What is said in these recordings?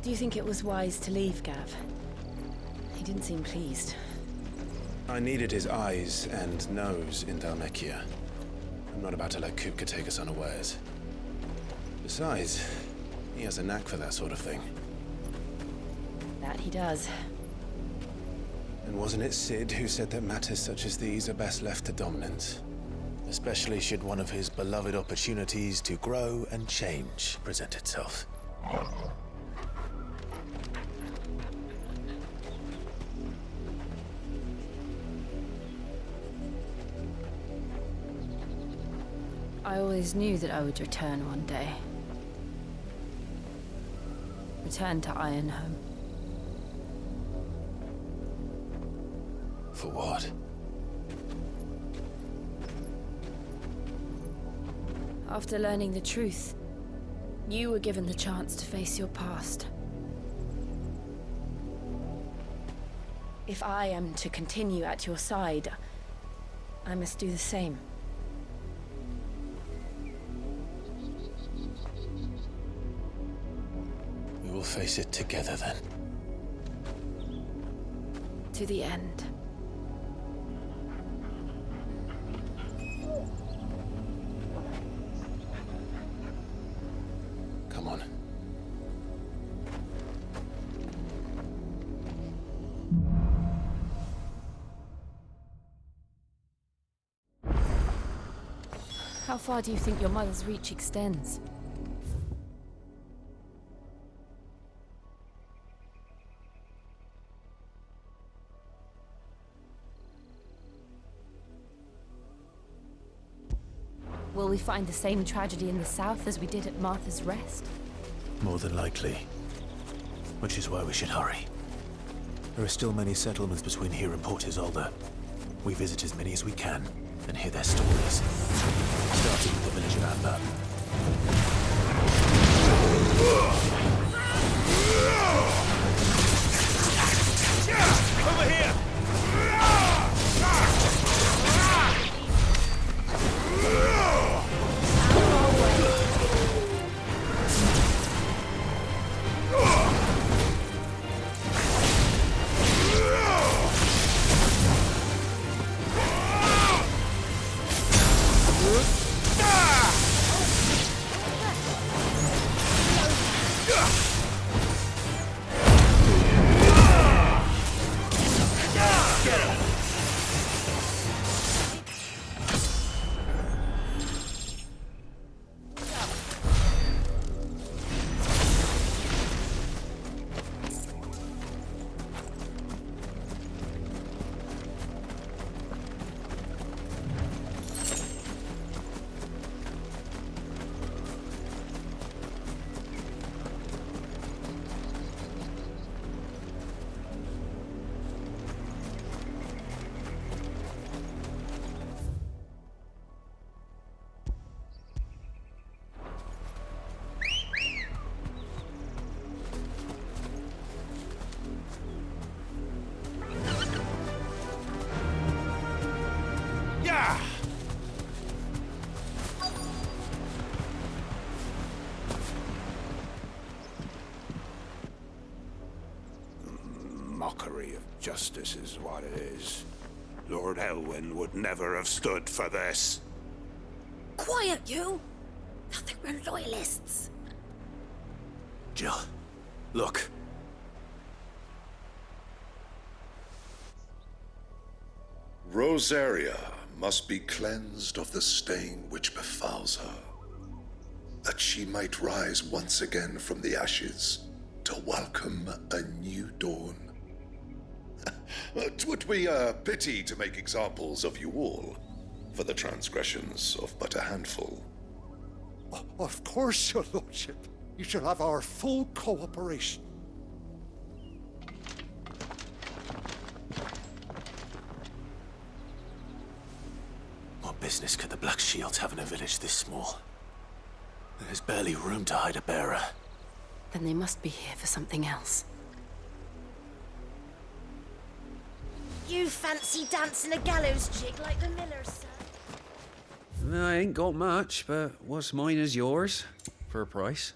Do you think it was wise to leave, Gav? He didn't seem pleased. I needed his eyes and nose in Dhalmekia. I'm not about to let Kupka take us unawares. Besides, he has a knack for that sort of thing. That he does. And wasn't it Sid who said that matters such as these are best left to dominance? Especially should one of his beloved opportunities to grow and change present itself. I always knew that I would return one day. Return to Ironhome. For what? After learning the truth, you were given the chance to face your past. If I am to continue at your side, I must do the same. We will face it together then. To the end. Come on. How far do you think your mother's reach extends? Will we find the same tragedy in the south as we did at Martha's Rest? More than likely. Which is why we should hurry. There are still many settlements between here and Port Isolde. We visit as many as we can and hear their stories. Starting with the village of Amber. Over here! Mockery of justice is what it is. Lord Elwyn would never have stood for this. Quiet, you! Nothing, we're loyalists. Jill, look. Rosaria must be cleansed of the stain which befouls her, that she might rise once again from the ashes to welcome a new dawn. 'Twould be a pity to make examples of you all for the transgressions of but a handful. Of course, your lordship. You shall have our full cooperation. What business could the Black Shields have in a village this small? There's barely room to hide a bearer. Then they must be here for something else. You fancy dancing a gallows jig like the miller's son? I ain't got much, but what's mine is yours, for a price.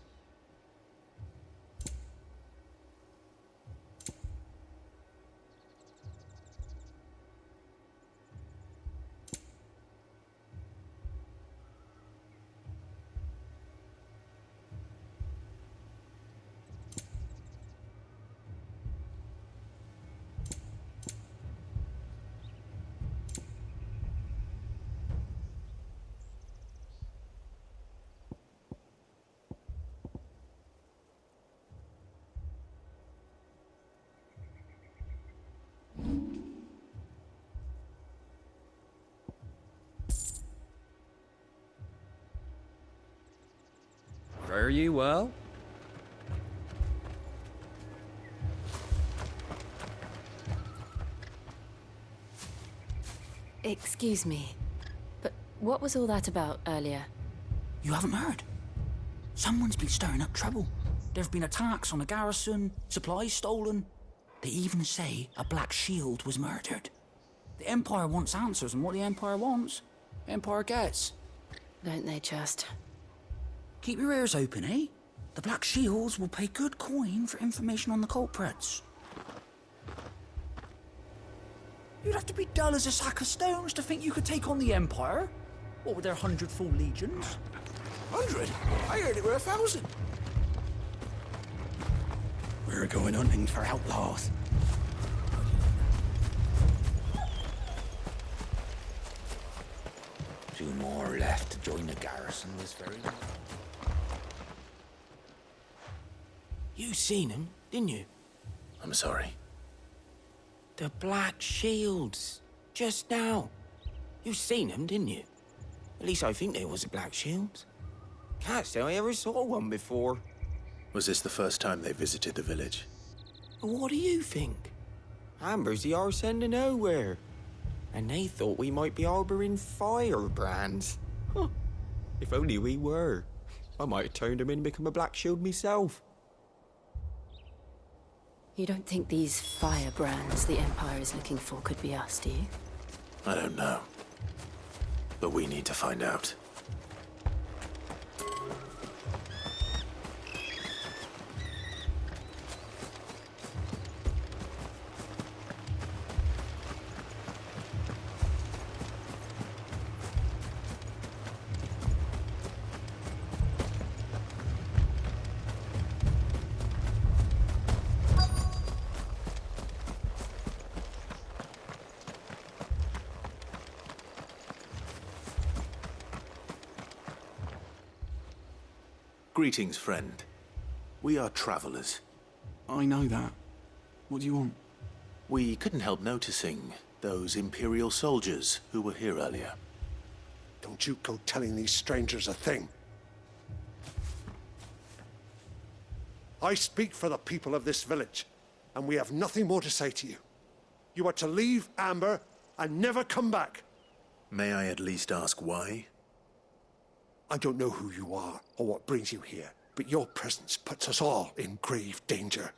Fare you well? Excuse me, but what was all that about earlier? You haven't heard? Someone's been stirring up trouble. There have been attacks on the garrison, supplies stolen. They even say a Black Shield was murdered. The Empire wants answers, and what the Empire wants, the Empire gets. Don't they just? Keep your ears open, eh? The Black Shields will pay good coin for information on the culprits. You'd have to be dull as a sack of stones to think you could take on the Empire. What with their 100 full legions? 100? I heard it were 1,000. We're going hunting for outlaws. Two more left to join the garrison this very night. You seen him, didn't you? I'm sorry. The Black Shields. Just now. You seen them, didn't you? At least I think there was a Black Shield. Can't say I ever saw one before. Was this the first time they visited the village? What do you think? Amber's the arse end of nowhere. And they thought we might be harbouring firebrands. Huh. If only we were. I might have turned them in and become a Black Shield myself. You don't think these firebrands the Empire is looking for could be us, do you? I don't know. But we need to find out. Greetings, friend. We are travelers. I know that. What do you want? We couldn't help noticing those Imperial soldiers who were here earlier. Don't you go telling these strangers a thing. I speak for the people of this village, and we have nothing more to say to you. You are to leave Amber and never come back. May I at least ask why? I don't know who you are or what brings you here, but your presence puts us all in grave danger.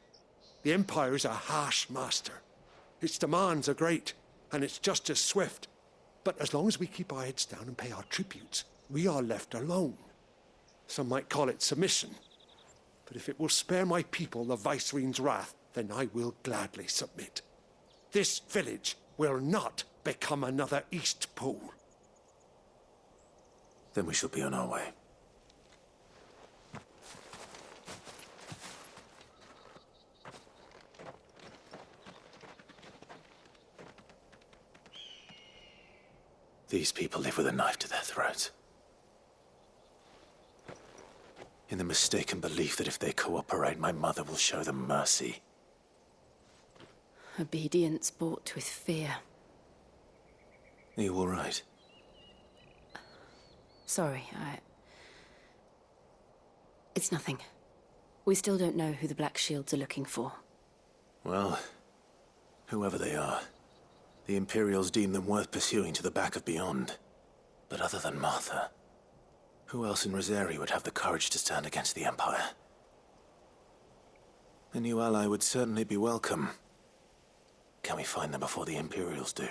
The Empire is a harsh master. Its demands are great, and its justice swift. But as long as we keep our heads down and pay our tributes, we are left alone. Some might call it submission. But if it will spare my people the Viceroy's wrath, then I will gladly submit. This village will not become another East Pool. Then we shall be on our way. These people live with a knife to their throats. In the mistaken belief that if they cooperate, my mother will show them mercy. Obedience bought with fear. Are you all right? Sorry, It's nothing. We still don't know who the Black Shields are looking for. Well, whoever they are, the Imperials deem them worth pursuing to the back of beyond. But other than Martha, who else in Rosari would have the courage to stand against the Empire? A new ally would certainly be welcome. Can we find them before the Imperials do?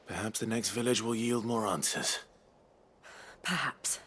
Perhaps the next village will yield more answers. Perhaps.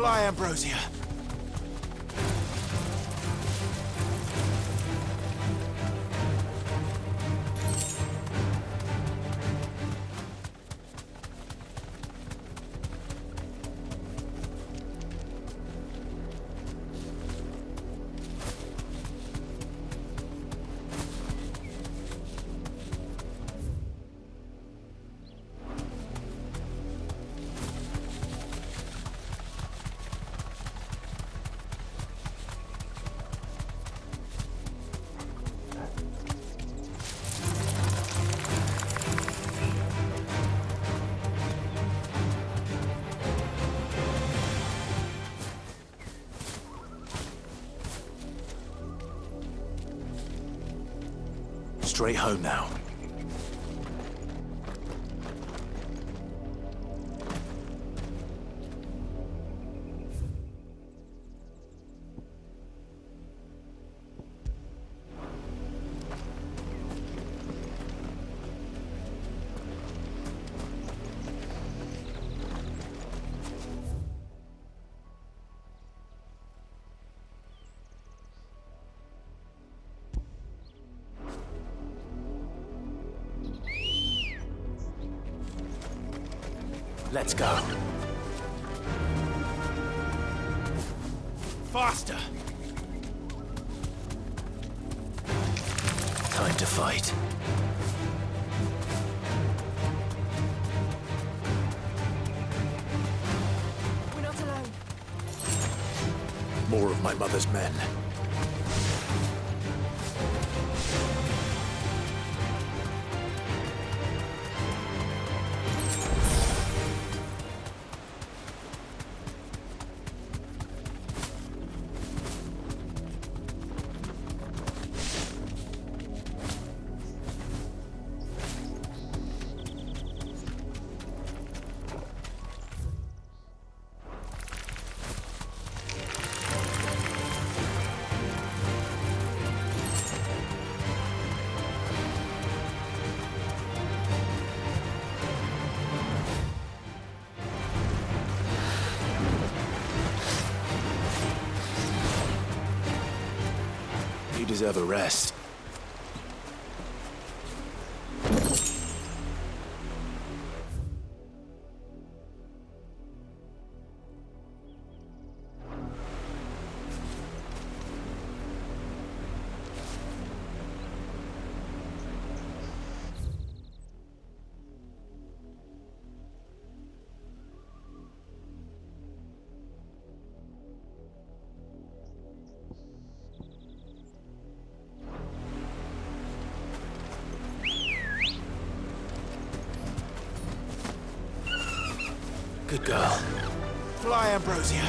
Fly, Ambrosia. Straight home now. Let's go. Faster! Time to fight. We're not alone. More of my mother's men. You deserve a rest. Good girl. Fly, Ambrosia.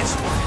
This one.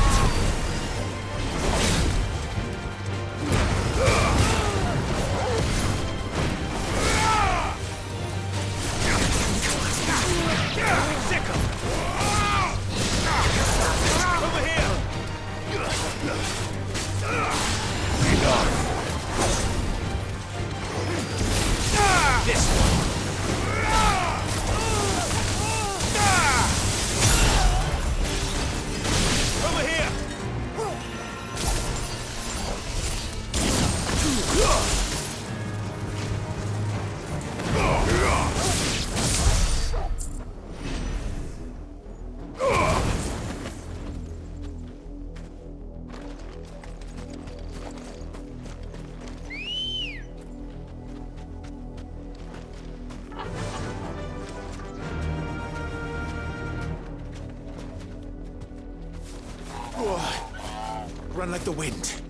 Run like the wind.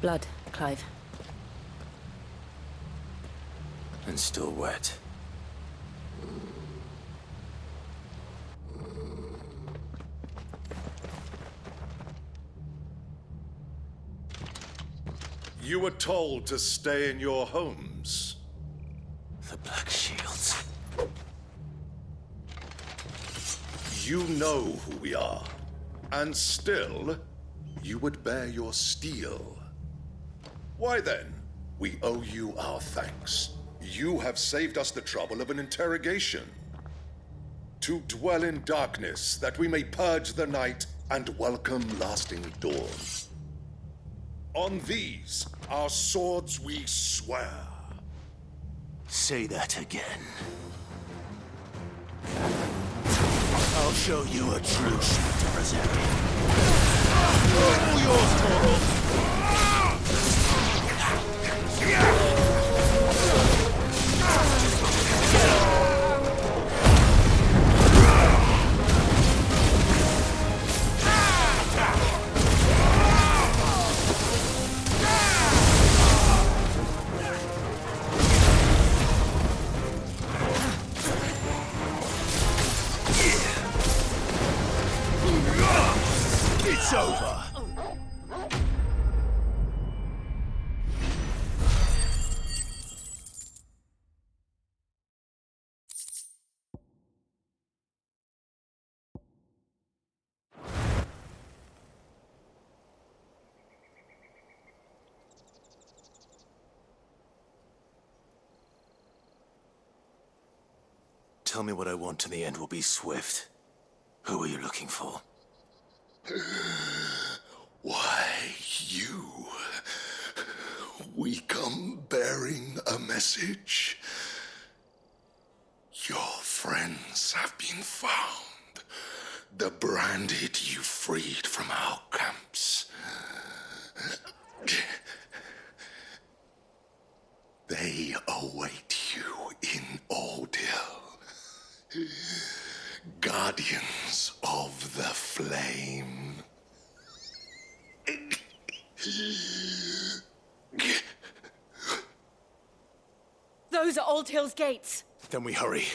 Blood, Clive. And still wet. You were told to stay in your homes. The Black Shields. You know who we are. And still, you would bear your steel. Why then, we owe you our thanks. You have saved us the trouble of an interrogation. To dwell in darkness, that we may purge the night and welcome lasting dawn. On these, our swords we swear. Say that again. I'll show you a true shield to present. All yours, Toro. It's over. Tell me what I want and the end will be swift. Who are you looking for? Why, you. We come bearing a message. Your friends have been found. The branded you freed from our camps. They await you in Ordeal. Guardians of the Flame. Those are Old Hill's gates. Then we hurry.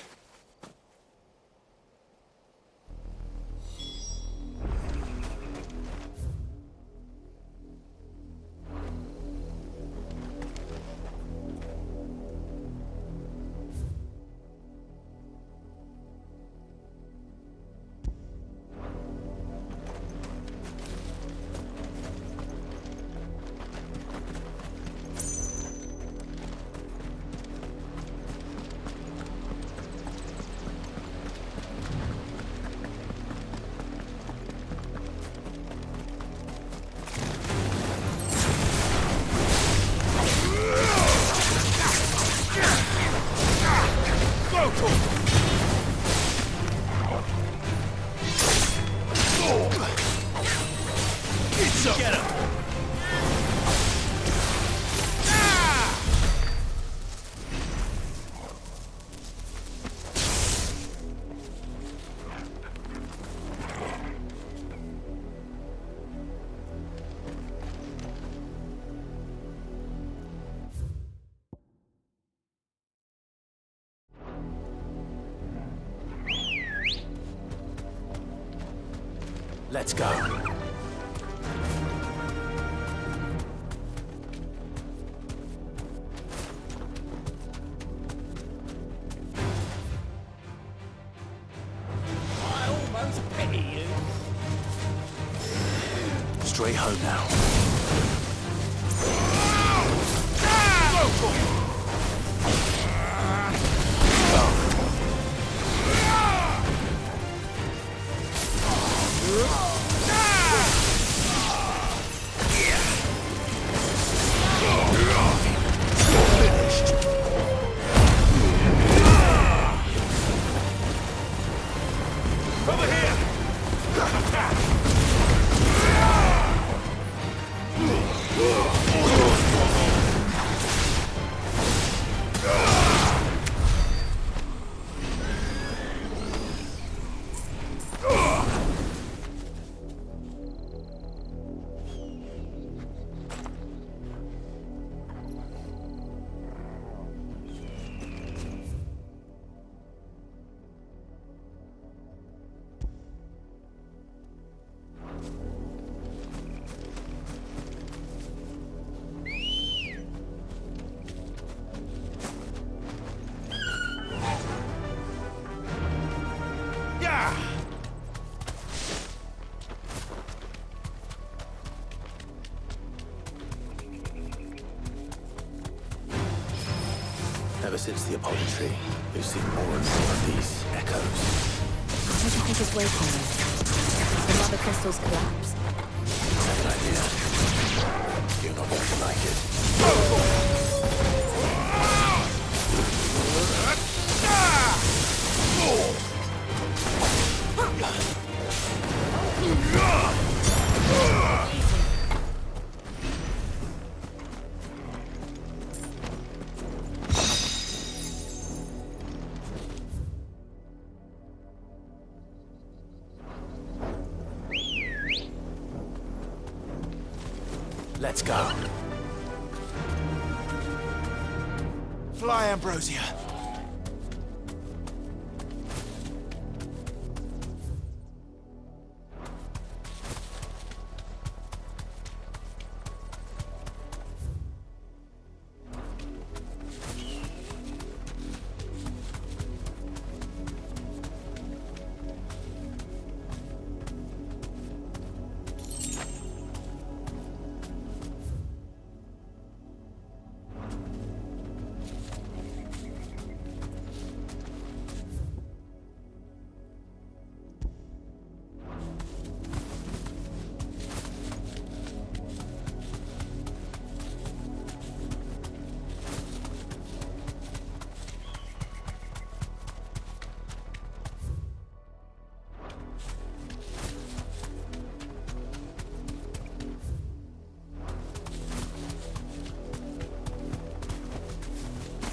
Get him! Let's go. I almost pity you. Straight home now. Ever since the Apollo tree, we've seen more and more of these echoes. What do you think is waiting there? The mother crystals collapse? I have an idea. You're not going to like it. Let's go. Fly, Ambrosia.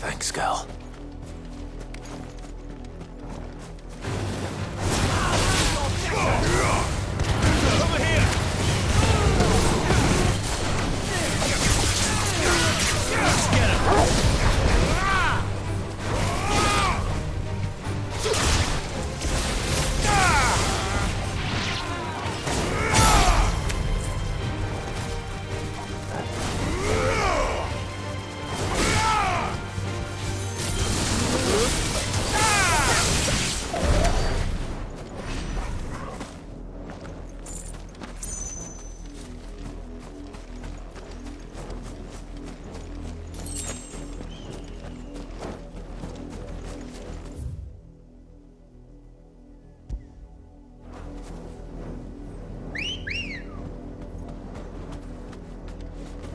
Thanks, girl.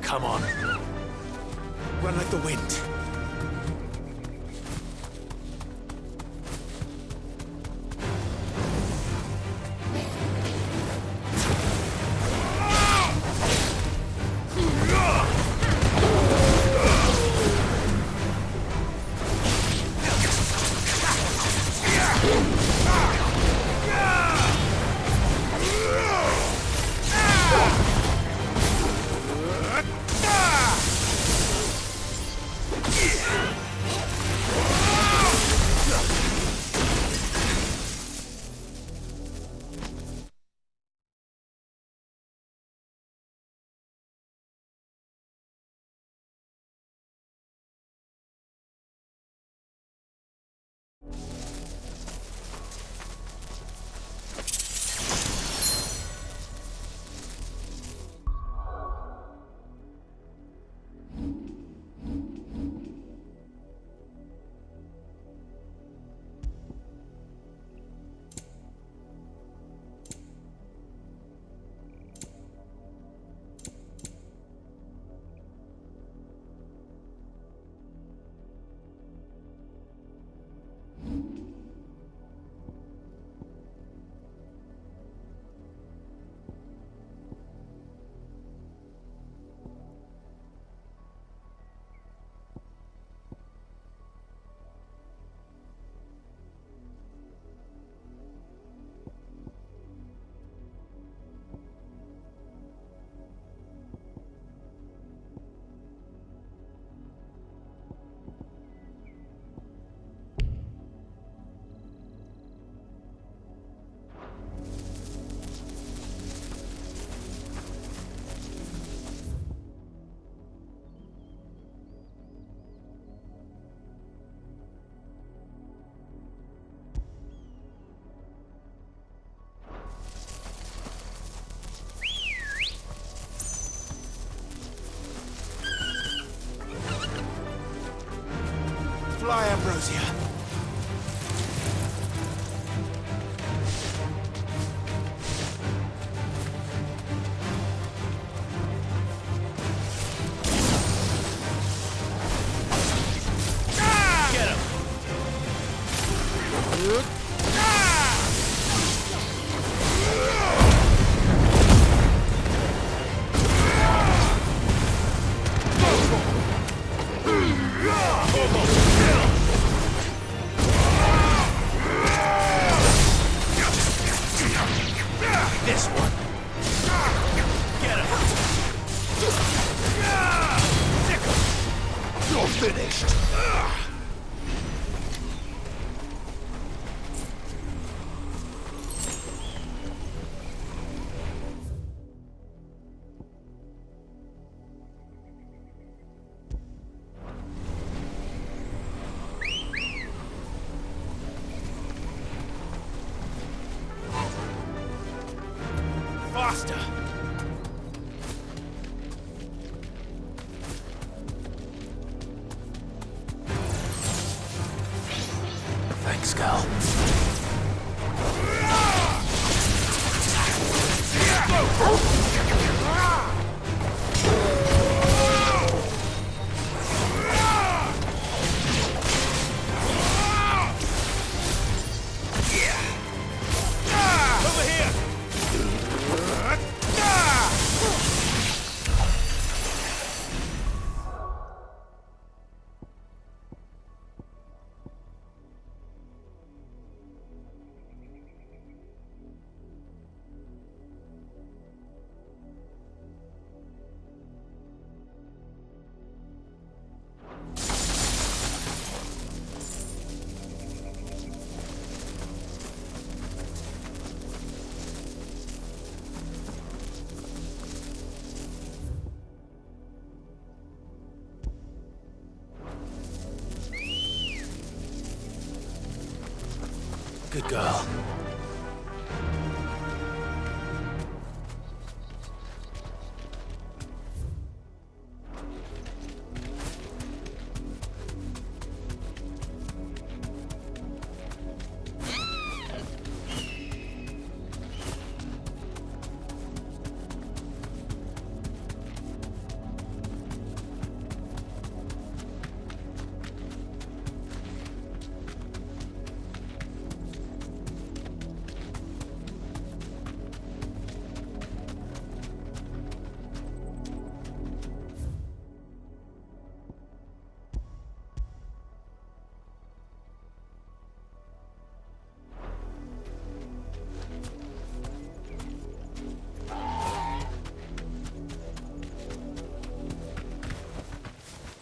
Come on. Run like the wind. Ambrosia. Get him. This one. Get him. You're finished. Faster! Thanks, Cal. Over here! Good girl.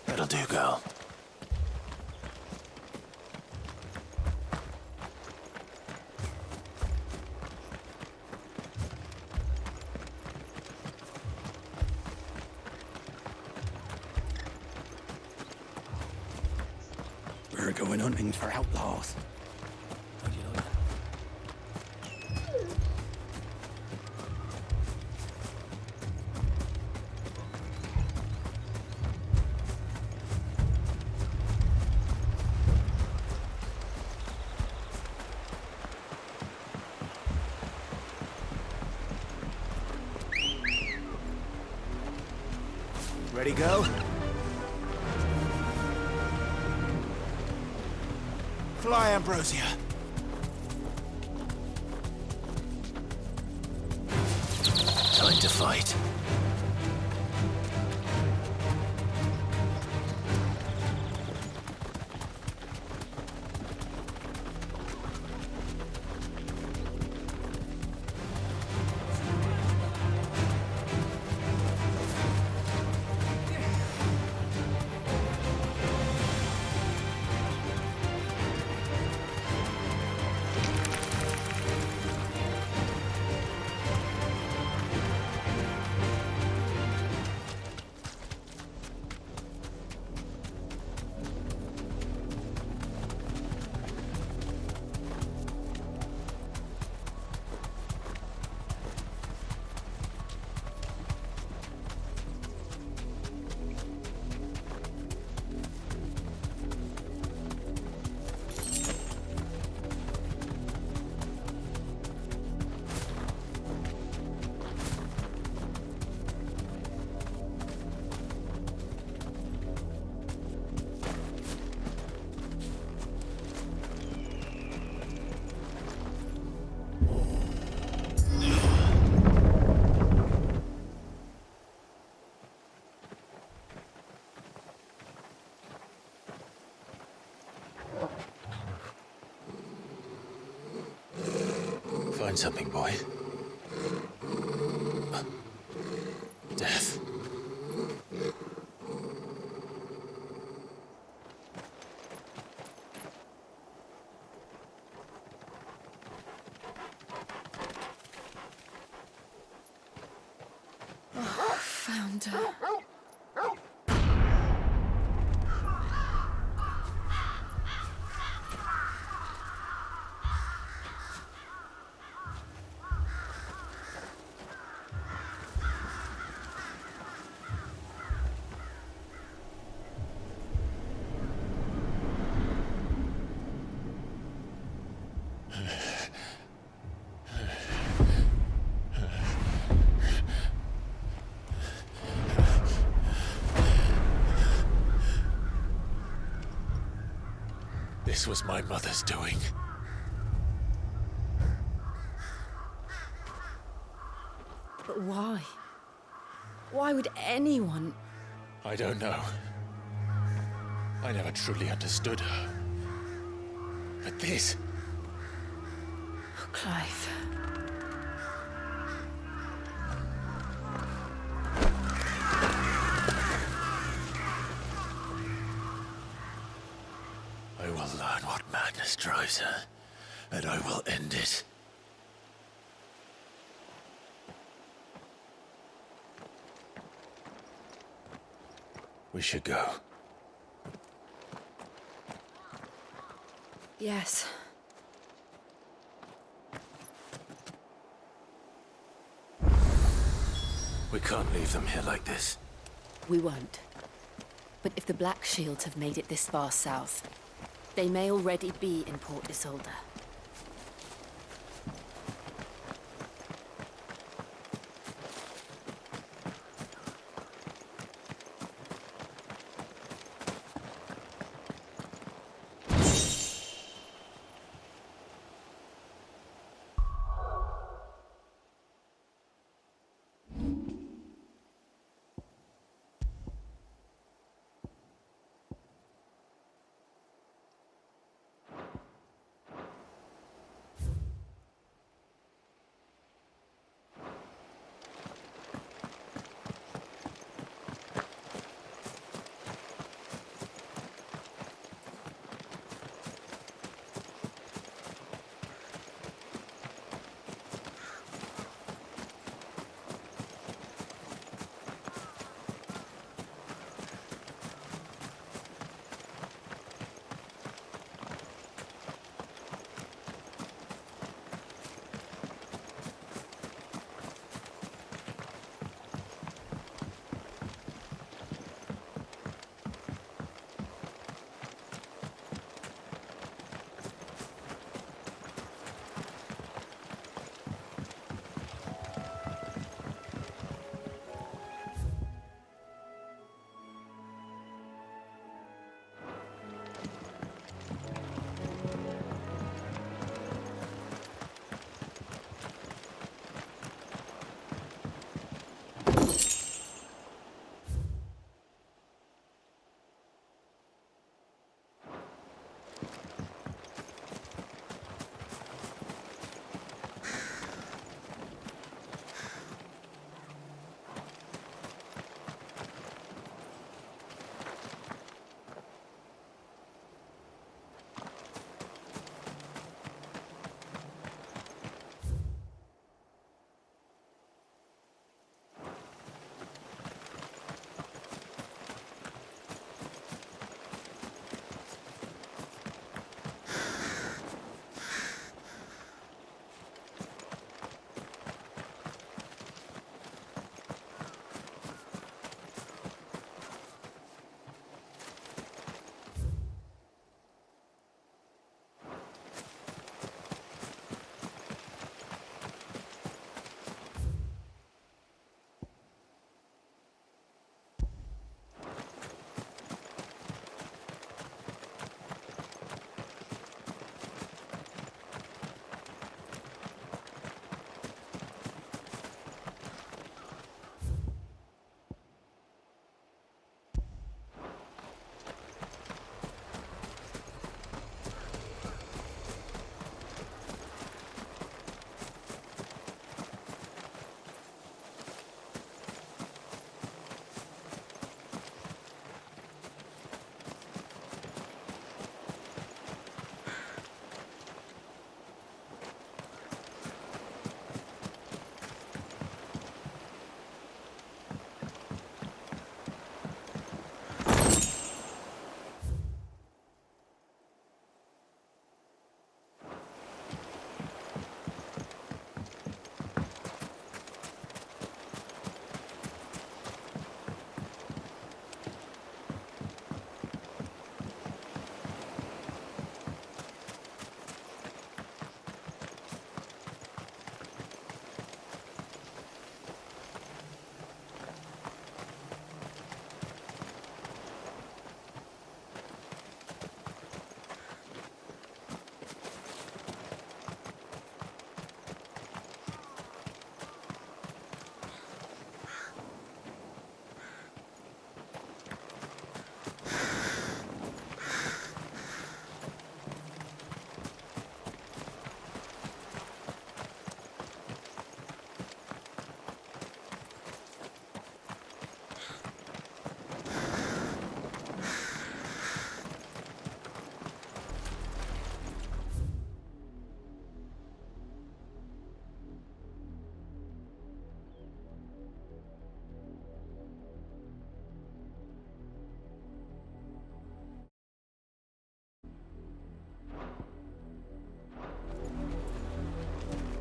That'll do, girl. We're going hunting for outlaws. How do you know that? Ready, go? Fly, Ambrosia. Time to fight. find something, boy? Death. Found her. This was my mother's doing. But why? Why would anyone... I don't know. I never truly understood her. But this... Oh, Clive. I will learn what madness drives her, and I will end it. We should go. Yes. We can't leave them here like this. We won't. But if the Black Shields have made it this far south, they may already be in Port Isolde.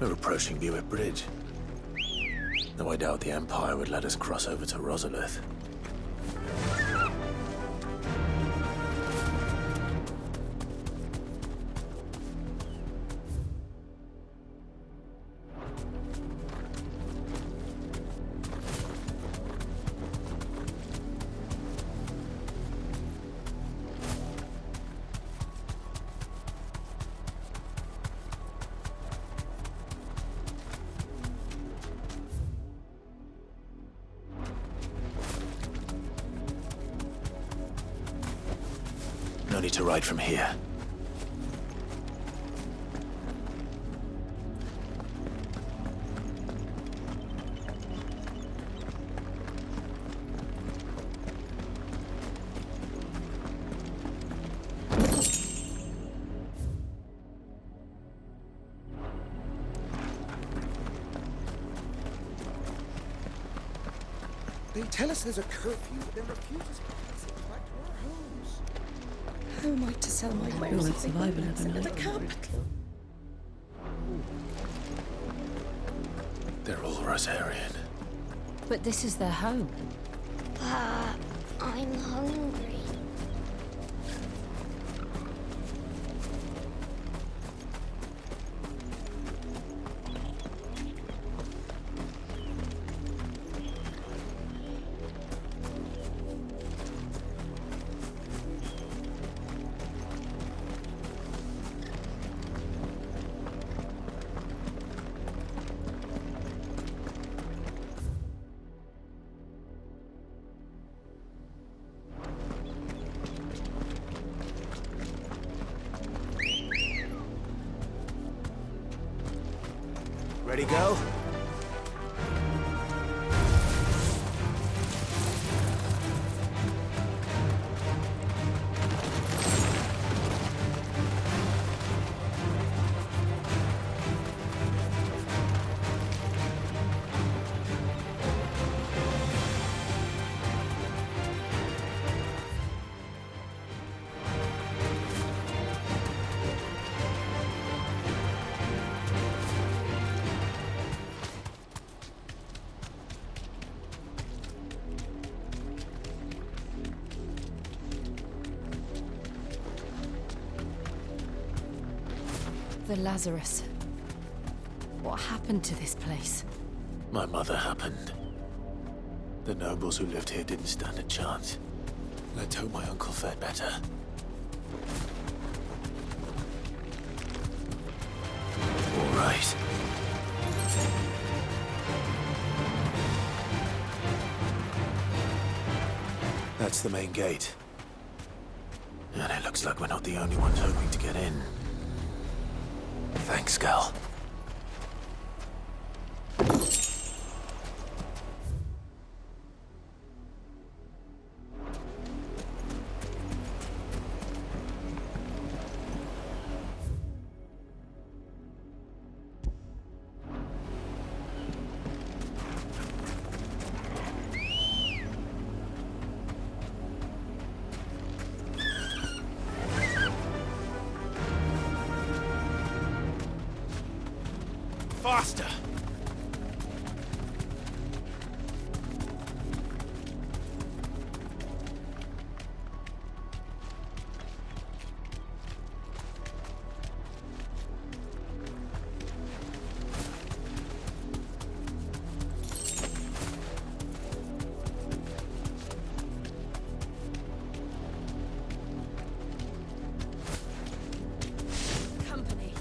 We're approaching Buick Bridge. Though I doubt the Empire would let us cross over to Rosalith. No need to ride from here. They tell us there's a curfew, but then refuse us passage back to our homes. How am I to sell my wares if they won't let us into the capital? They're all Rosarian. But this is their home. I'm hungry. Ready, go? The Lazarus. What happened to this place? My mother happened. The nobles who lived here didn't stand a chance. Let's hope my uncle fared better. All right. That's the main gate. And it looks like we're not the only ones hoping to get in. Thanks, Gal. Faster! Company.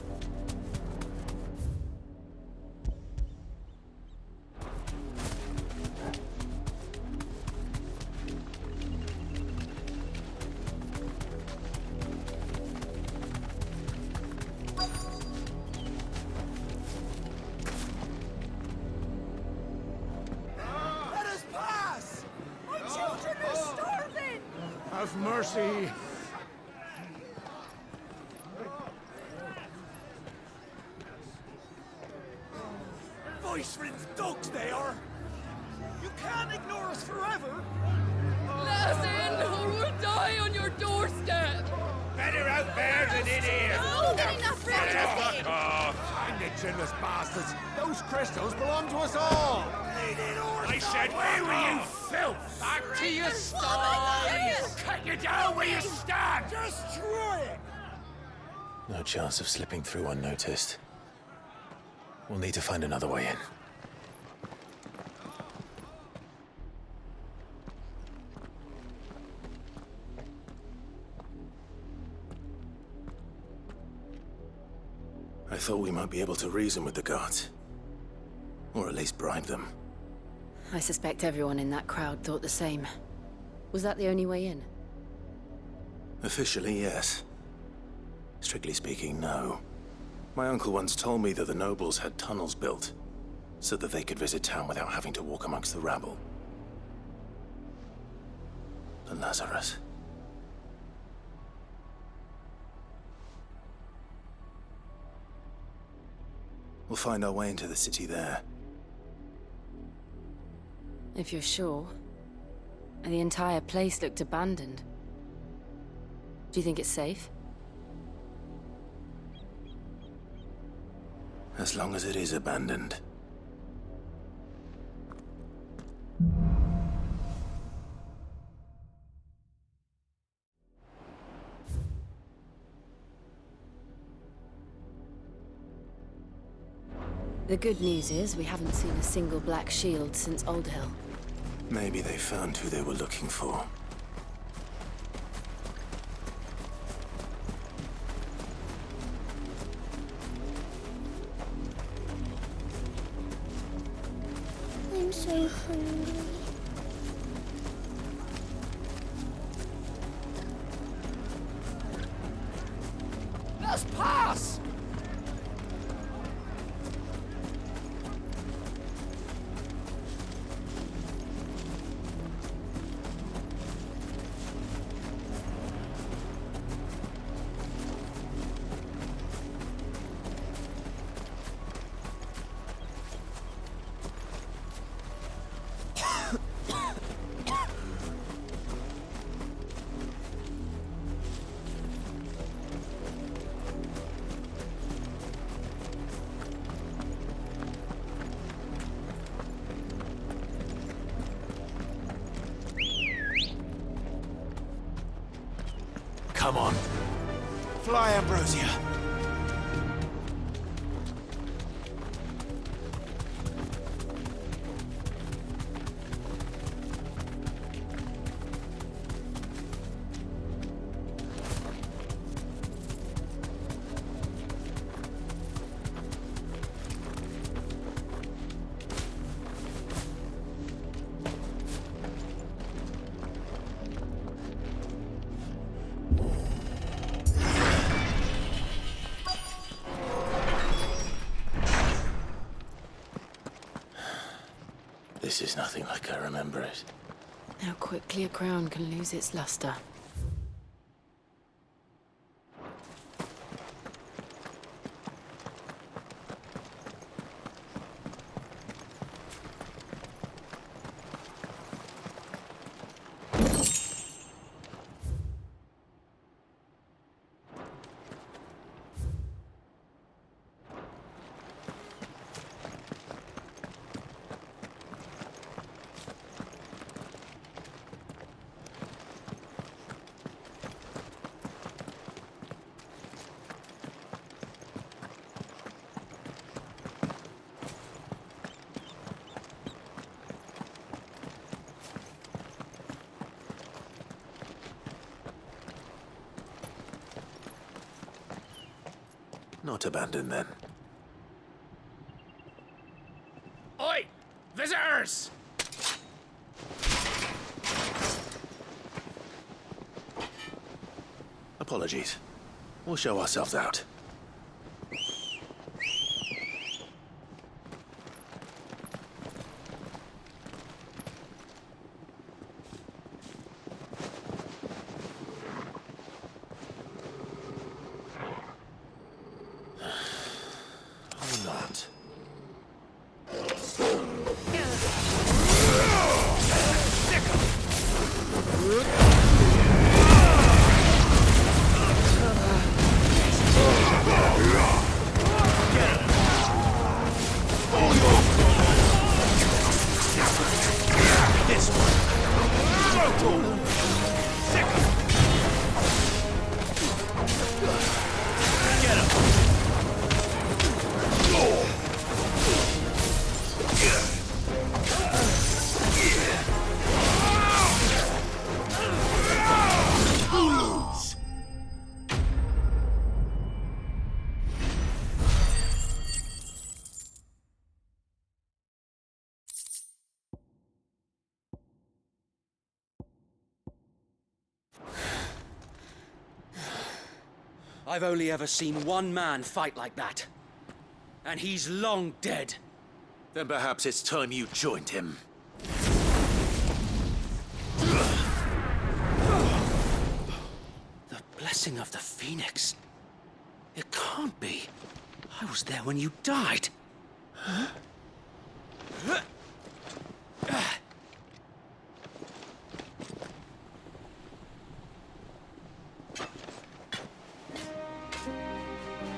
Let us pass! My children are starving! Have mercy. Voice-ridden dogs they are! You can't ignore us forever! Let us in, or we'll die on your doorstep! Better out there than in here. Oh, getting enough room to Fuck off. Find the chinless bastards! Those crystals belong to us all! I said, where were you, filth? Back to your sties! Cut you down where you stand! Destroy it! No chance of slipping through unnoticed. We'll need to find another way in. I thought we might be able to reason with the guards. Or at least bribe them. I suspect everyone in that crowd thought the same. Was that the only way in? Officially, yes. Strictly speaking, no. My uncle once told me that the nobles had tunnels built, so that they could visit town without having to walk amongst the rabble. And Lazarus. We'll find our way into the city there. If you're sure. The entire place looked abandoned. Do you think it's safe? As long as it is abandoned. The good news is we haven't seen a single black shield since Old Hill. Maybe they found who they were looking for. I'm so hungry. Let's pass! Come on. Fly, Ambrosia. This is nothing like I remember it. How quickly a crown can lose its luster. Not abandoned, then. Oi! Visitors! Apologies. We'll show ourselves out. Or not. I've only ever seen one man fight like that. And he's long dead. Then perhaps it's time you joined him. The blessing of the Phoenix. It can't be. I was there when you died. Huh?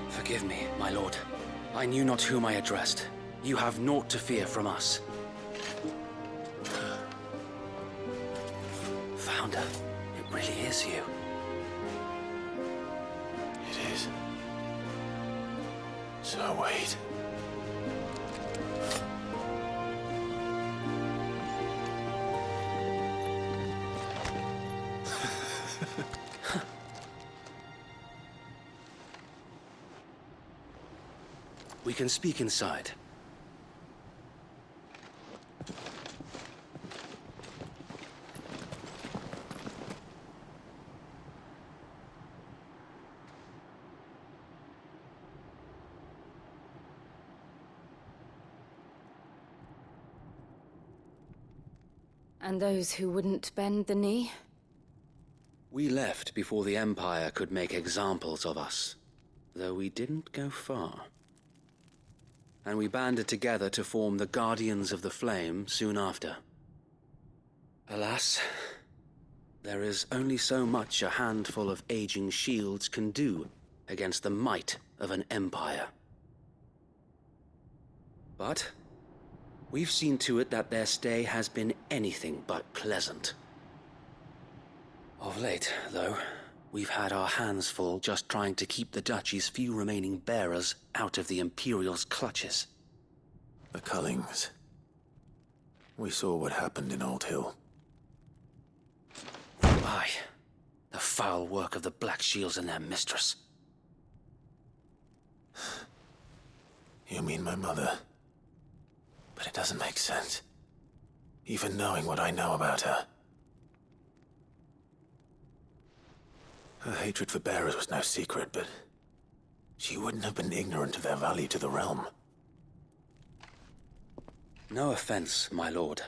Forgive me, my lord. I knew not whom I addressed. You have naught to fear from us. Founder, it really is you. It is. So wait. We can speak inside. And those who wouldn't bend the knee? We left before the Empire could make examples of us, though we didn't go far. And we banded together to form the Guardians of the Flame soon after. Alas, there is only so much a handful of aging shields can do against the might of an empire. But we've seen to it that their stay has been anything but pleasant. Of late, though, we've had our hands full just trying to keep the Duchy's few remaining bearers out of the Imperial's clutches. The Cullings. We saw what happened in Old Hill. Aye. The foul work of the Black Shields and their mistress. You mean my mother? But it doesn't make sense. Even knowing what I know about her. Her hatred for bearers was no secret, but she wouldn't have been ignorant of their value to the realm. No offense, my lord,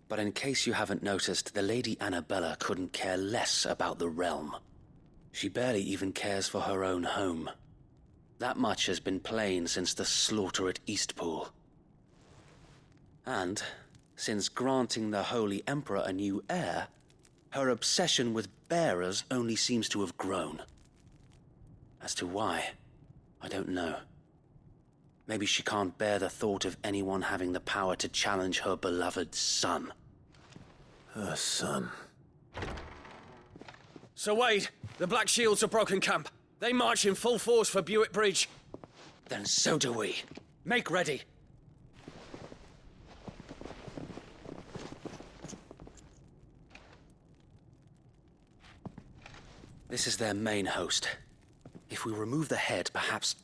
but in case you haven't noticed, the Lady Annabella couldn't care less about the realm. She barely even cares for her own home. That much has been plain since the slaughter at Eastpool. And, since granting the Holy Emperor a new heir, her obsession with bearers only seems to have grown. As to why, I don't know. Maybe she can't bear the thought of anyone having the power to challenge her beloved son. Her son. Sir Wade, the Black Shields have broken camp. They march in full force for Buick Bridge. Then so do we. Make ready. This is their main host. If we remove the head, perhaps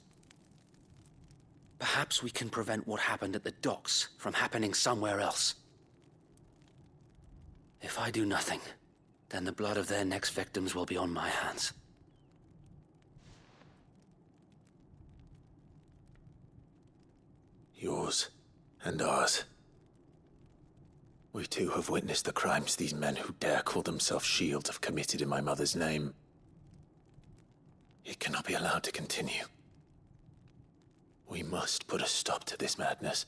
we can prevent what happened at the docks from happening somewhere else. If I do nothing, then the blood of their next victims will be on my hands. Yours and ours. We too have witnessed the crimes these men who dare call themselves shields have committed in my mother's name. It cannot be allowed to continue. We must put a stop to this madness.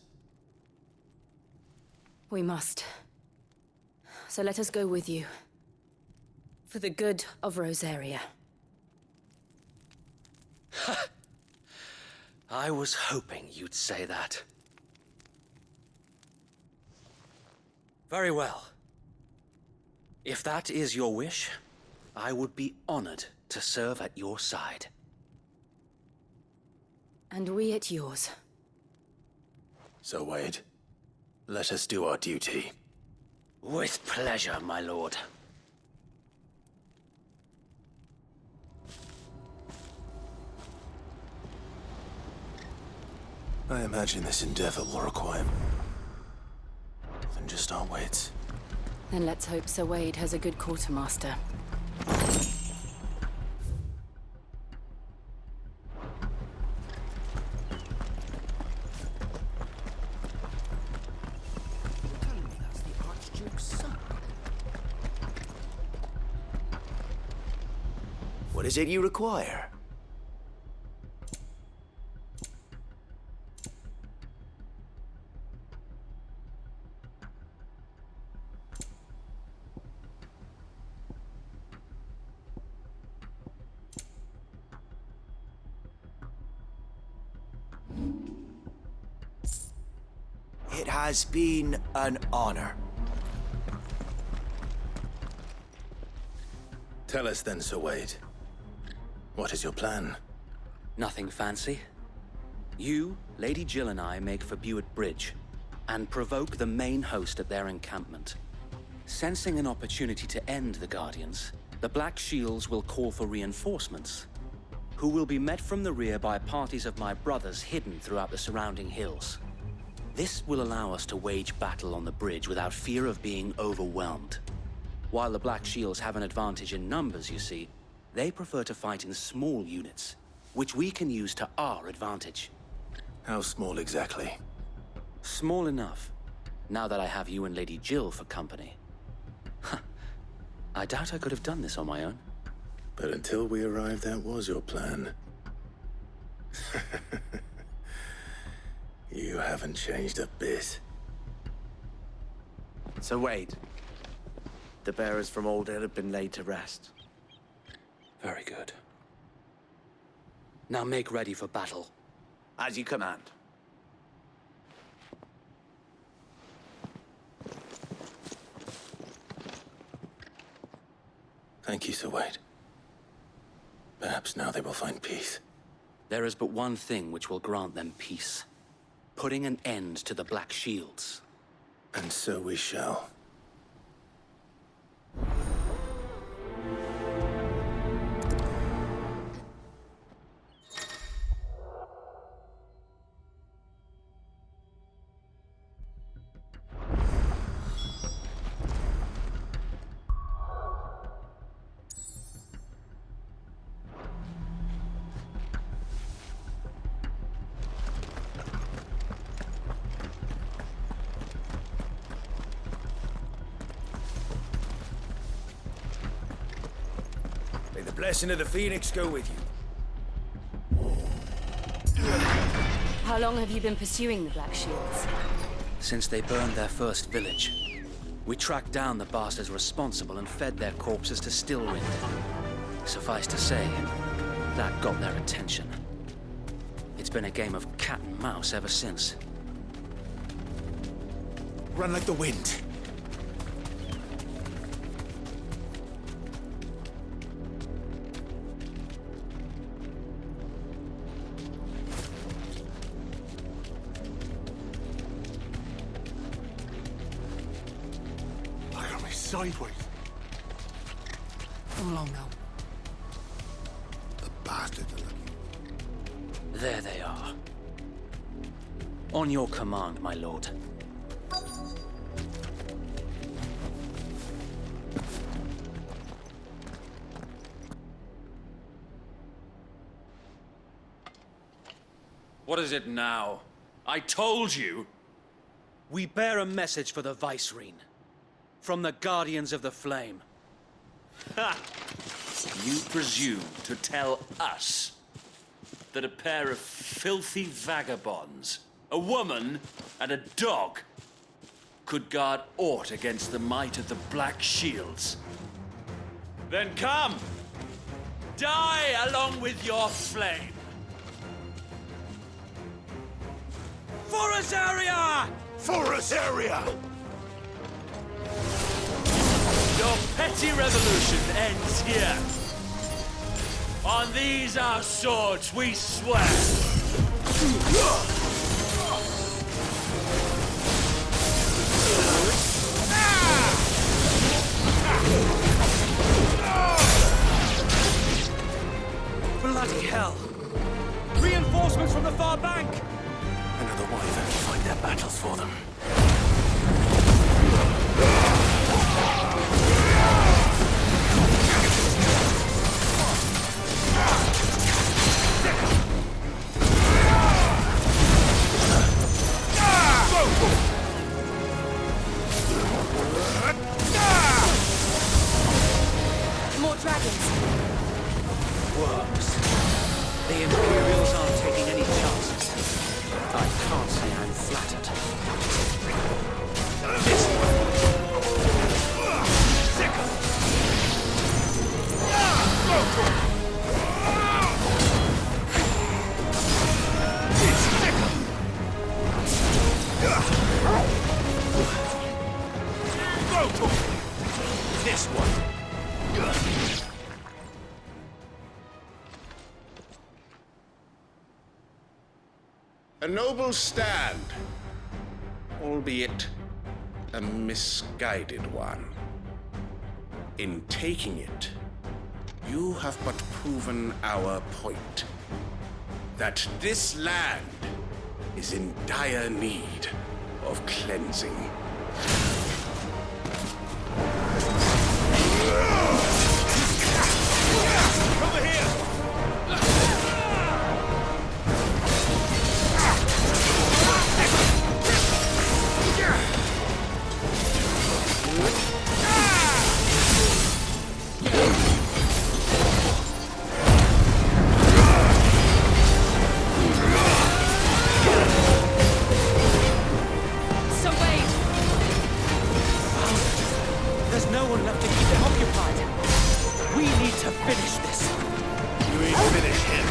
We must. So let us go with you. For the good of Rosaria. I was hoping you'd say that. Very well. If that is your wish, I would be honored to serve at your side. And we at yours. So, Wade, let us do our duty. With pleasure, my lord. I imagine this endeavor will require more than just our wits. Then let's hope Sir Wade has a good quartermaster. What is it you require? It has been an honor. Tell us then, Sir Wade. What is your plan? Nothing fancy. You, Lady Jill and I make for Buett Bridge and provoke the main host at their encampment. Sensing an opportunity to end the Guardians, the Black Shields will call for reinforcements, who will be met from the rear by parties of my brothers hidden throughout the surrounding hills. This will allow us to wage battle on the bridge without fear of being overwhelmed. While the Black Shields have an advantage in numbers, you see, they prefer to fight in small units, which we can use to our advantage. How small exactly? Small enough, now that I have you and Lady Jill for company. I doubt I could have done this on my own. But until we arrived, that was your plan. You haven't changed a bit. So Wade, the bearers from Old Hill have been laid to rest. Very good. Now make ready for battle. As you command. Thank you, Sir Wade. Perhaps now they will find peace. There is but one thing which will grant them peace. Putting an end to the Black Shields. And so we shall. May the blessing of the Phoenix go with you. How long have you been pursuing the Black Shields? Since they burned their first village. We tracked down the bastards responsible and fed their corpses to Stillwind. Suffice to say, that got their attention. It's been a game of cat and mouse ever since. Run like the wind. Look at me sideways. Come along now. The bastards are looking. There they are. On your command, my lord. What is it now? I told you! We bear a message for the Vicereine. From the Guardians of the Flame. Ha! You presume to tell us that a pair of filthy vagabonds, a woman and a dog, could guard aught against the might of the Black Shields? Then come! Die along with your flame! For us area! For us area! Your anti-revolution ends here. On these our swords we swear. Bloody hell! Reinforcements from the far bank! Another wyvern to fight their battles for them. More dragons. Works. The Imperials aren't taking any chances. I can't say I'm flattered. This This one. A noble stand, albeit a misguided one. In taking it, you have but proven our point. That this land is in dire need of cleansing. Over here! So wait. There's no one left to keep them occupied. We need to finish this. You ain't finish him.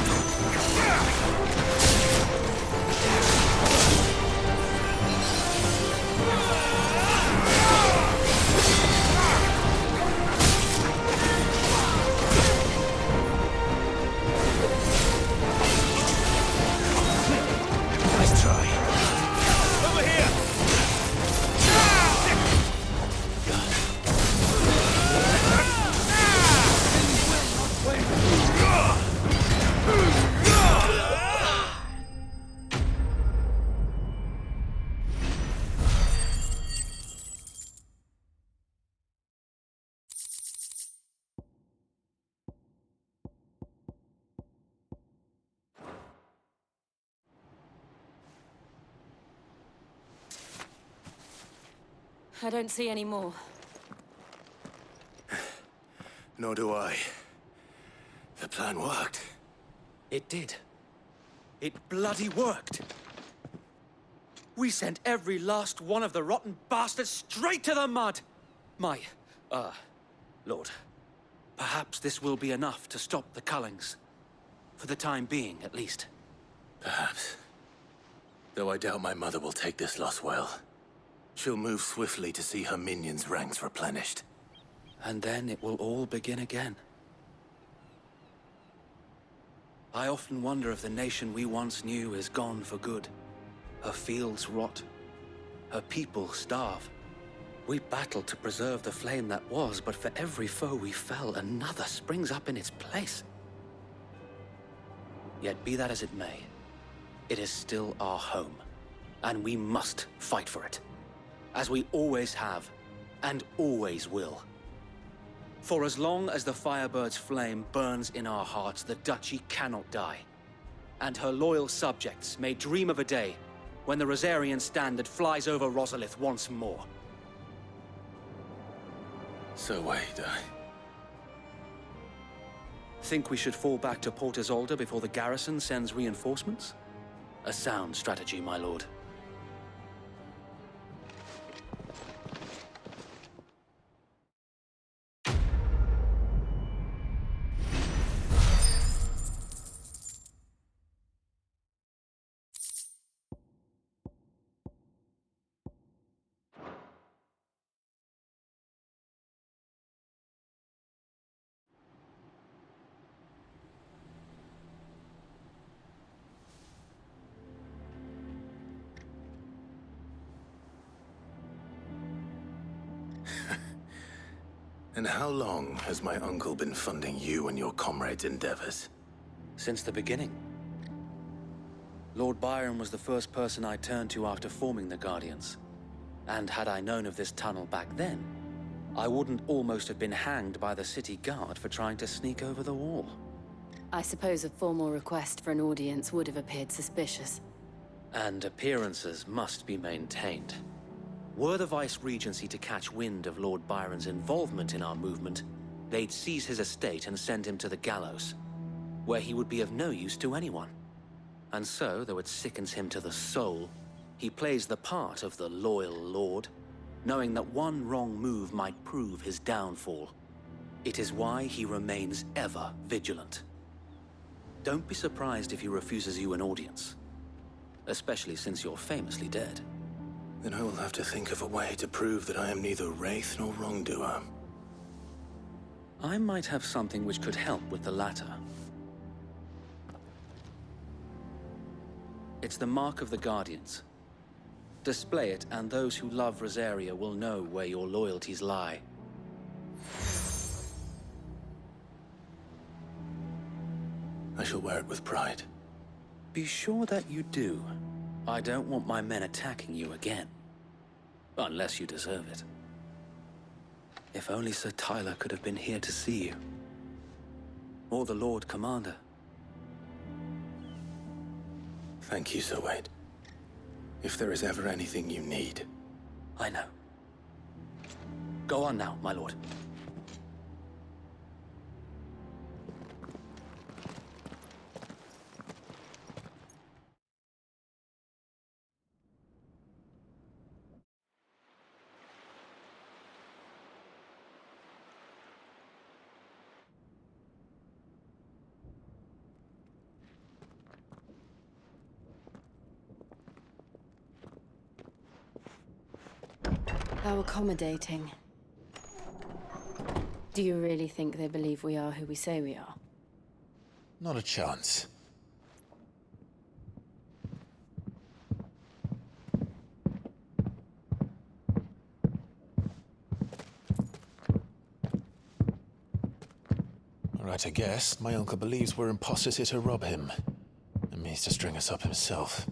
Nice try. Over here! I don't see any more. Nor do I. The plan worked. It did. It bloody worked. We sent every last one of the rotten bastards straight to the mud! My, Lord, perhaps this will be enough to stop the Cullings. For the time being, at least. Perhaps. Though I doubt my mother will take this loss well. She'll move swiftly to see her minions' ranks replenished. And then it will all begin again. I often wonder if the nation we once knew is gone for good. Her fields rot. Her people starve. We battled to preserve the flame that was, but for every foe we fell, another springs up in its place. Yet be that as it may, it is still our home, and we must fight for it, as we always have, and always will. For as long as the Firebird's flame burns in our hearts, the Duchy cannot die, and her loyal subjects may dream of a day when the Rosarian standard flies over Rosalith once more. So wait, Think we should fall back to Port Isolde before the garrison sends reinforcements? A sound strategy, my lord. And how long has my uncle been funding you and your comrades' endeavors? Since the beginning. Lord Byron was the first person I turned to after forming the Guardians. And had I known of this tunnel back then, I wouldn't almost have been hanged by the city guard for trying to sneak over the wall. I suppose a formal request for an audience would have appeared suspicious. And appearances must be maintained. Were the Vice-Regency to catch wind of Lord Byron's involvement in our movement, they'd seize his estate and send him to the gallows, where he would be of no use to anyone. And so, though it sickens him to the soul, he plays the part of the loyal lord, knowing that one wrong move might prove his downfall. It is why he remains ever vigilant. Don't be surprised if he refuses you an audience, especially since you're famously dead. Then I will have to think of a way to prove that I am neither wraith nor wrongdoer. I might have something which could help with the latter. It's the mark of the Guardians. Display it, and those who love Rosaria will know where your loyalties lie. I shall wear it with pride. Be sure that you do. I don't want my men attacking you again. Unless you deserve it. If only Sir Tyler could have been here to see you. Or the Lord Commander. Thank you, Sir Wade. If there is ever anything you need. I know. Go on now, my lord. How accommodating. Do you really think they believe we are who we say we are? Not a chance. All right, I guess. My uncle believes we're imposters here to rob him. And means to string us up himself.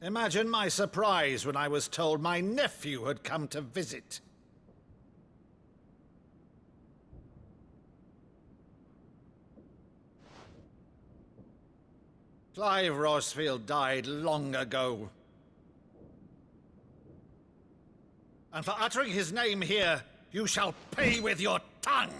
Imagine my surprise when I was told my nephew had come to visit. Clive Rosfield died long ago. And for uttering his name here, you shall pay with your tongue!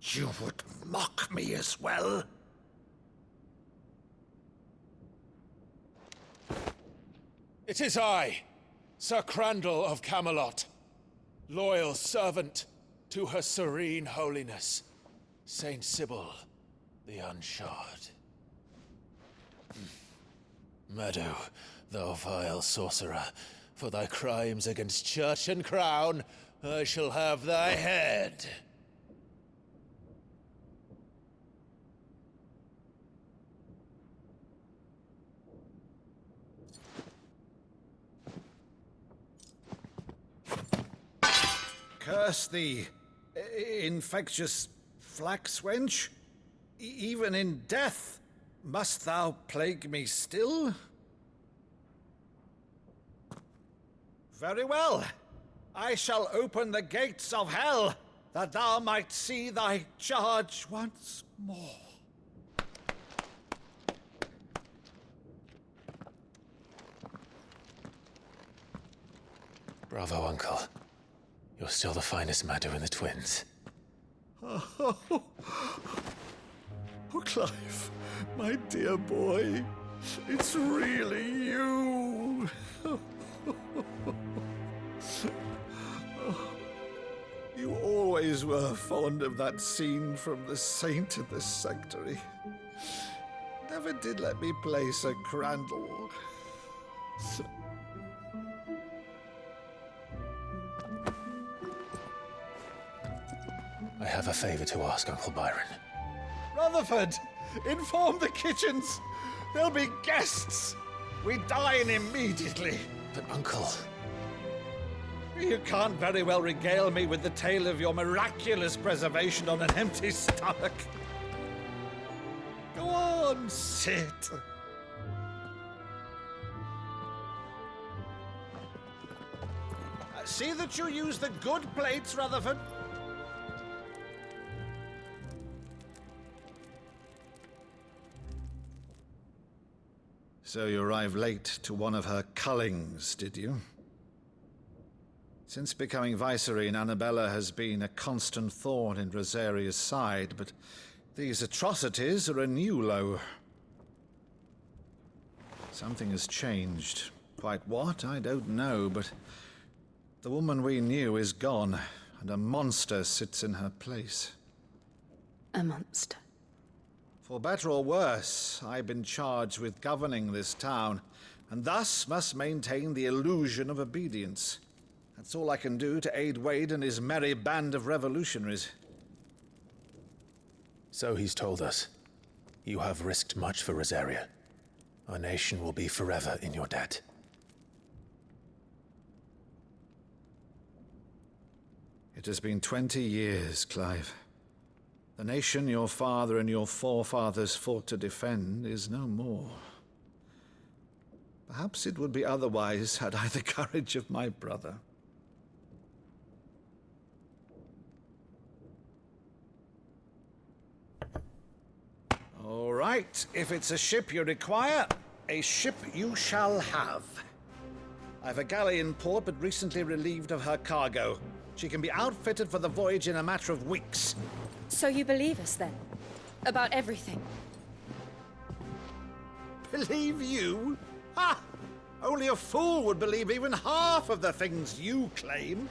You would mock me as well? It is I, Sir Crandall of Camelot, loyal servant to Her Serene Holiness, Saint Sybil the Unshod. Meadow, thou vile sorcerer, for thy crimes against church and crown, I shall have thy head. Curse thee, infectious flax wench. Even in death, must thou plague me still? Very well. I shall open the gates of hell, that thou might see thy charge once more. Bravo, Uncle. You're still the finest Maddo in the twins. Oh, Clive, my dear boy, it's really you. always were fond of that scene from The Saint of the Sanctuary. Never did let me play Sir Crandall. I have a favor to ask, Uncle Byron. Rutherford, inform the kitchens. There'll be guests. We dine immediately. But, Uncle... You can't very well regale me with the tale of your miraculous preservation on an empty stomach. Go on, sit. See that you use the good plates, Rutherford. So you arrived late to one of her cullings, did you? Since becoming Vicereine, Annabella has been a constant thorn in Rosaria's side, but these atrocities are a new low. Something has changed. Quite what, I don't know, but the woman we knew is gone, and a monster sits in her place. A monster? For better or worse, I've been charged with governing this town, and thus must maintain the illusion of obedience. That's all I can do to aid Wade and his merry band of revolutionaries. So he's told us. You have risked much for Rosaria. Our nation will be forever in your debt. It has been 20 years, Clive. The nation your father and your forefathers fought to defend is no more. Perhaps it would be otherwise had I the courage of my brother. All right, if it's a ship you require, a ship you shall have. I've a galley in port, but recently relieved of her cargo. She can be outfitted for the voyage in a matter of weeks. So you believe us, then? About everything? Believe you? Ha! Only a fool would believe even half of the things you claim.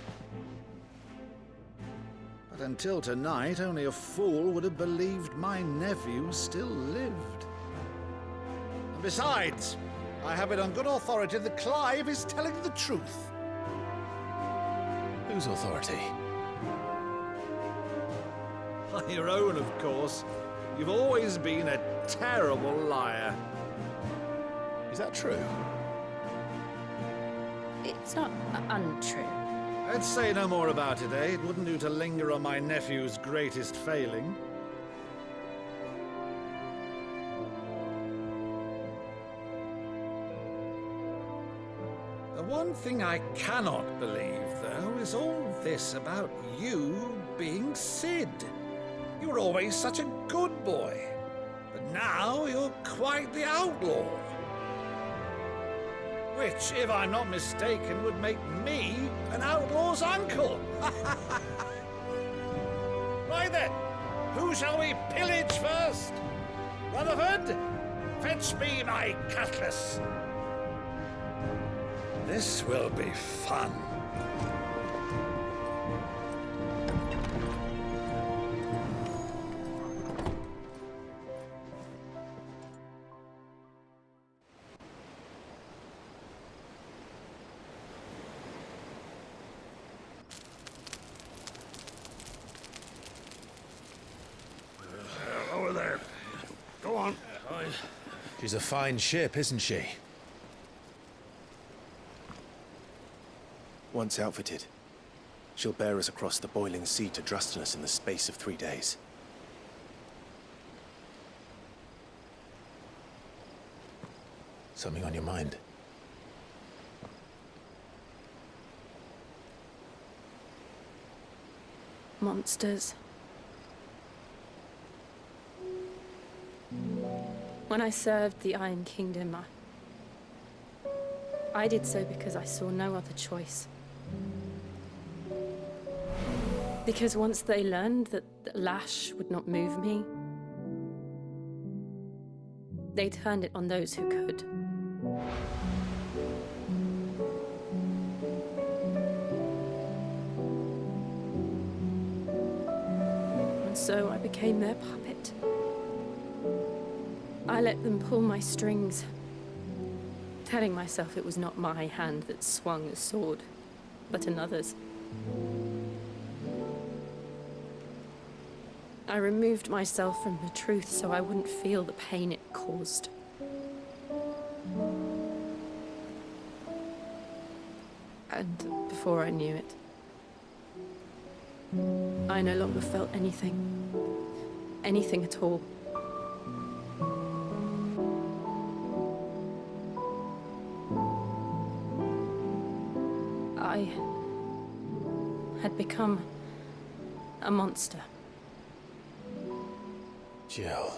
But until tonight, only a fool would have believed my nephew still lived. And besides, I have it on good authority that Clive is telling the truth. Whose authority? Your own, of course. You've always been a terrible liar. Is that true? It's not untrue. Let's say no more about it, eh? It wouldn't do to linger on my nephew's greatest failing. The one thing I cannot believe, though, is all this about you being Sid. You were always such a good boy, but now you're quite the outlaw. Which, if I'm not mistaken, would make me an outlaw's uncle. Right then, who shall we pillage first? Rutherford, fetch me my cutlass. This will be fun. Over there. Go on. She's a fine ship, isn't she? Once outfitted, she'll bear us across the boiling sea to Drustinus in the space of 3 days. Something on your mind? Monsters. When I served the Iron Kingdom, I did so because I saw no other choice. Because once they learned that the lash would not move me, they turned it on those who could. And so I became their puppet. I let them pull my strings, telling myself it was not my hand that swung the sword, but another's. I removed myself from the truth so I wouldn't feel the pain it caused. And before I knew it, I no longer felt anything. Anything at all. I had become a monster. Jill.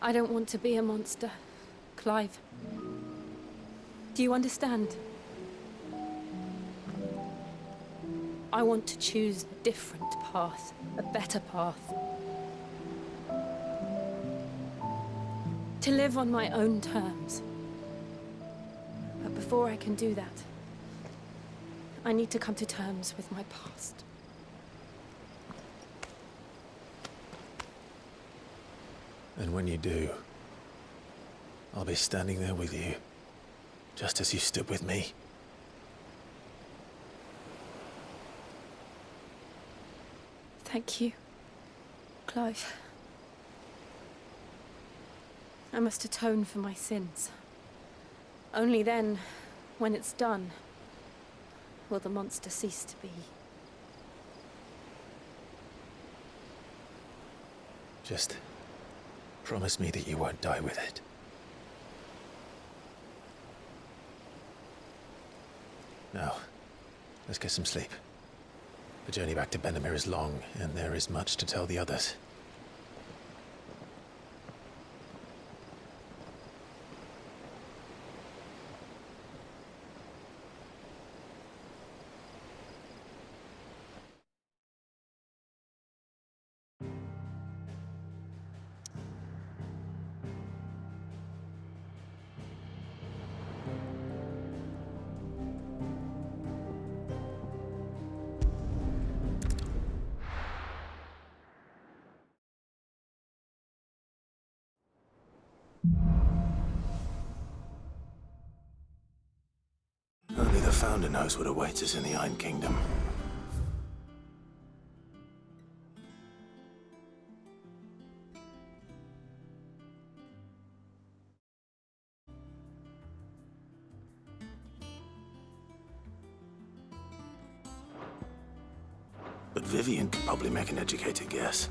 I don't want to be a monster, Clive. Do you understand? I want to choose a different path, a better path. To live on my own terms. But before I can do that, I need to come to terms with my past. And when you do, I'll be standing there with you, just as you stood with me. Thank you, Clive. I must atone for my sins. Only then, when it's done, will the monster cease to be. Just promise me that you won't die with it. Now, let's get some sleep. The journey back to Benamir is long, and there is much to tell the others. Only the Founder knows what awaits us in the Iron Kingdom. But Vivian could probably make an educated guess.